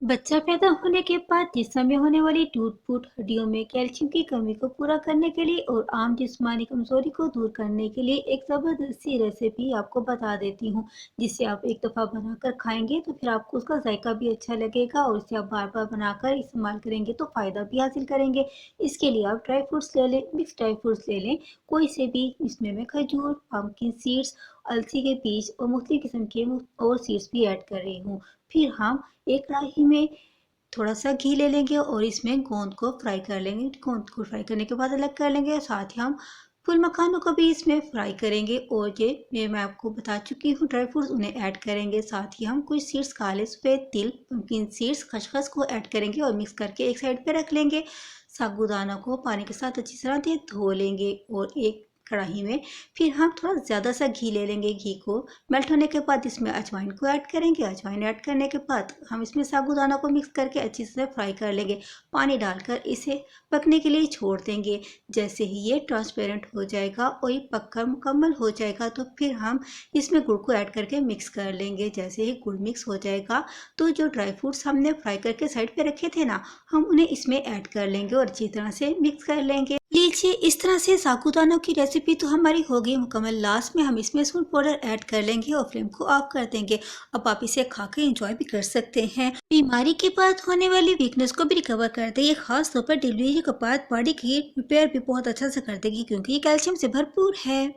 बच्चा पैदा होने के बाद जिस्म में होने वाली टूट-फूट, हड्डियों में कैल्शियम की कमी को पूरा करने के लिए और आम जिस्मानी कमजोरी को दूर करने के लिए एक ज़बरदस्त सी रेसिपी आपको बता देती हूँ, जिसे आप एक दफ़ा बनाकर खाएंगे तो फिर आपको उसका जायका भी अच्छा लगेगा और इसे आप बार-बार बनाकर इस्तेमाल करेंगे तो फ़ायदा भी हासिल करेंगे। इसके लिए आप ड्राई फ्रूट्स ले लें, मिक्स ड्राई फ्रूट्स ले लें, कोई से भी। इसमें मैं खजूर, पम्पकिन सीड्स, अलसी के बीज और मुख्तलिफ किस्म के और सीड्स भी ऐड कर रही हूँ। फिर हम एक कढ़ाई में थोड़ा-सा घी ले लेंगे और इसमें गोंद को फ्राई कर लेंगे। गोंद को फ्राई करने के बाद अलग कर लेंगे। साथ ही हम फुल मखानों को भी इसमें फ्राई करेंगे और ये मैं आपको बता चुकी हूँ ड्राई फ्रूट्स, उन्हें ऐड करेंगे। साथ ही हम कुछ सीड्स, काले सफ़ेद तिल, पम्पकिन सीड्स, खसखस को ऐड करेंगे और मिक्स करके एक साइड पे रख लेंगे। साबूदाना को पानी के साथ अच्छी तरह से धो लेंगे और एक कढ़ाई में फिर हम थोड़ा ज़्यादा सा घी ले लेंगे। घी को मेल्ट होने के बाद इसमें अजवाइन को ऐड करेंगे। अजवाइन ऐड करने के बाद हम इसमें साबूदाना को मिक्स करके अच्छी से फ्राई कर लेंगे। पानी डालकर इसे पकने के लिए छोड़ देंगे। जैसे ही ये ट्रांसपेरेंट हो जाएगा और ये पककर मुकम्मल हो जाएगा तो फिर हम इसमें गुड़ को ऐड करके मिक्स कर लेंगे। जैसे ही गुड़ मिक्स हो जाएगा तो जो ड्राई फ्रूट्स हमने फ्राई करके साइड पे रखे थे ना, हम उन्हें इसमें ऐड कर लेंगे और अच्छी तरह से मिक्स कर लेंगे। लीजिए, इस तरह से साबूदाना की रेसिपी तो हमारी हो गई मुकम्मल। लास्ट में हम इसमें सूट पाउडर ऐड कर लेंगे और फ्लेम को ऑफ कर देंगे। अब आप इसे खा के इंजॉय भी कर सकते हैं। बीमारी के बाद होने वाली वीकनेस को भी रिकवर कर देगी। खास तौर पर डिलीवरी के बाद बॉडी की रिपेयर भी बहुत अच्छा से कर देगी क्योंकि ये कैल्शियम से भरपूर है।